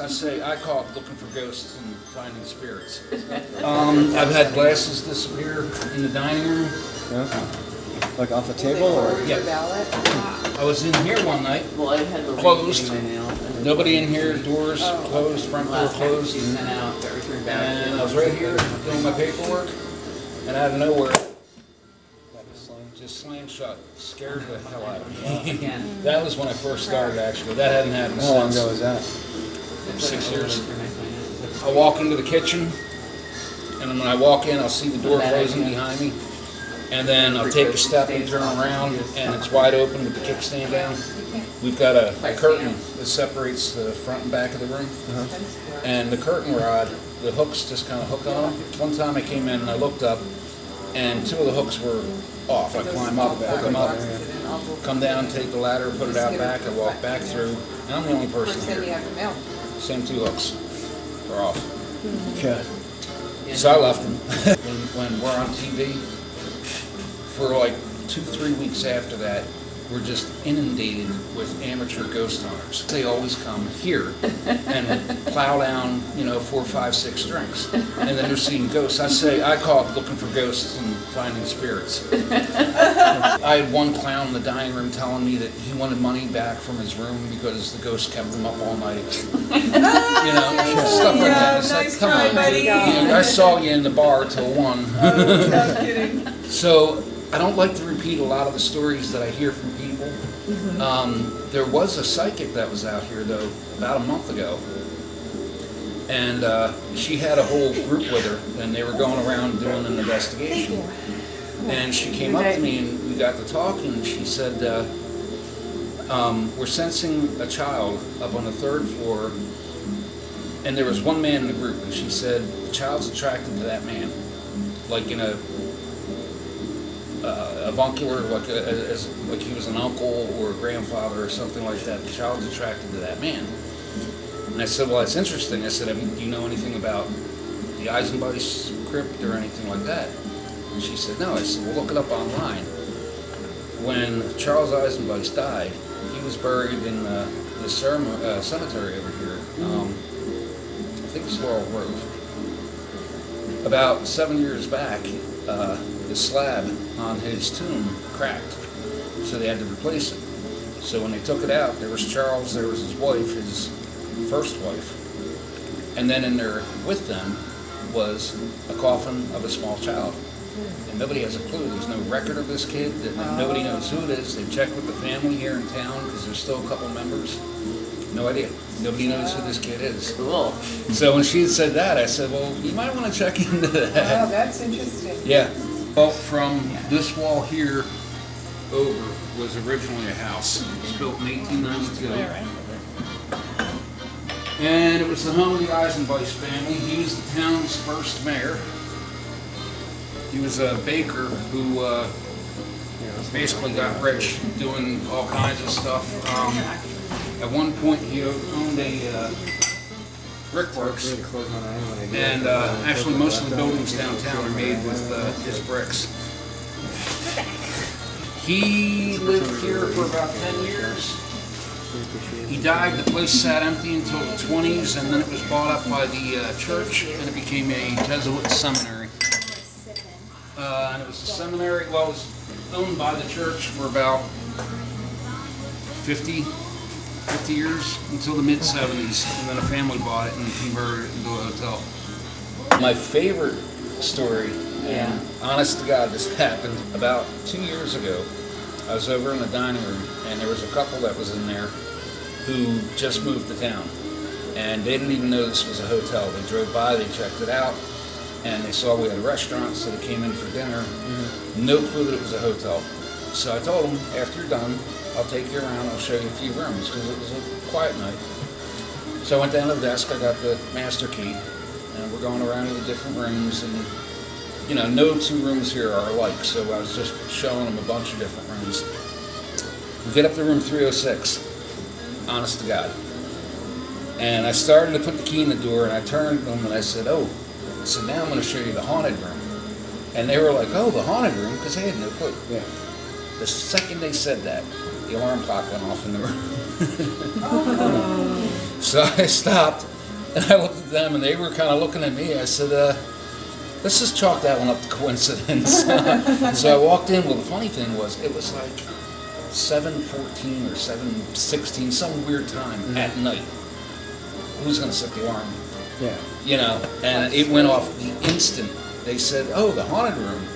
I call it looking for ghosts and finding spirits. I've had glasses disappear in the dining room. Yeah. Like off the table or? Yeah. I was in here one night, Well, I had the closed. Nobody in here, doors closed, front door closed. She sent out, got returned back. And I was right here doing my paperwork, and out of nowhere, just slammed shut. Scared the hell out of me. That was when I first started, actually. That hadn't happened How long since. ago was that? 6 years. I walk into the kitchen, and when I walk in, I'll see the door closing behind me. And then I'll take a step and turn around, and it's wide open with the kickstand down. We've got a curtain that separates the front and back of the room. And the curtain rod, the hooks just kind of hook on them. One time I came in and I looked up, and two of the hooks were off. I climb up, hook them up, come down, take the ladder, put it out back, I walk back through, and I'm the only person here. Same two hooks are off. Okay. So I left them. when we're on TV, for like 2-3 weeks after that, we're just inundated with amateur ghost hunters. They always come here and plow down, 4, 5, 6 drinks. And then they're seeing ghosts. I call it looking for ghosts and finding spirits. I had one clown in the dining room telling me that he wanted money back from his room because the ghost kept him up all night. Stuff like that. It's like, come on, buddy. I saw you in the bar till 1. No kidding. So I don't like to repeat a lot of the stories that I hear from people. There was a psychic that was out here, though, about a month ago. And she had a whole group with her, and they were going around doing an investigation. And she came up to me, and we got to talking, and she said, we're sensing a child up on the 3rd floor, and there was one man in the group, and she said, the child's attracted to that man, like in a avuncular, like he was an uncle or a grandfather or something like that. The child's attracted to that man. And I said, well, that's interesting. I said, do you know anything about the Eisenbeiss crypt or anything like that? And she said, no. I said, well, look it up online. When Charles Eisenbeiss died, he was buried in the cemetery over here. I think it's Laurel Grove. About 7 years back, the slab on his tomb cracked, so they had to replace it. So when they took it out, there was Charles, there was his wife, his first wife, and then in there with them was a coffin of a small child. And nobody has a clue. There's no record of this kid. Nobody knows who it is. They've checked with the family here in town because there's still a couple members. No idea. Nobody knows who this kid is. Cool. So when she had said that, I said, well, you might want to check into that. Oh, that's interesting. Yeah. Well, from this wall here over was originally a house. It was built in 1892. And it was the home of the Eisenbeiss family. He was the town's first mayor. He was a baker who basically got rich doing all kinds of stuff. At one point, he owned a brickworks, and actually most of the buildings downtown are made with his bricks. He lived here for about 10 years. He died, the place sat empty until the 20s, and then it was bought up by the church, and it became a Jesuit seminary. And it was a seminary, well, it was owned by the church for about 50 years, until the mid-70s, and then a family bought it and converted it into a hotel. My favorite story, and honest to God, this happened about 2 years ago. I was over in the dining room, and there was a couple that was in there who just moved to town, and they didn't even know this was a hotel. They drove by, they checked it out, and they saw we had a restaurant, so they came in for dinner. No clue that it was a hotel. So I told them, after you're done, I'll take you around, I'll show you a few rooms, because it was a quiet night. So I went down to the desk, I got the master key, and we're going around to the different rooms, and no two rooms here are alike, so I was just showing them a bunch of different rooms. We get up to room 306, honest to God. And I started to put the key in the door, and I turned to them and I said, now I'm going to show you the haunted room. And they were like, oh, the haunted room, because they had no clue. Yeah. The second they said that, the alarm clock went off in the room. Oh. So I stopped, And I looked at them, and they were kind of looking at me. I said, let's just chalk that one up to coincidence. So I walked in. Well, the funny thing was, it was like 7:14 or 7:16, some weird time at night. Who's going to set the alarm? Yeah. You know, and it went off the instant. They said, oh, the haunted room.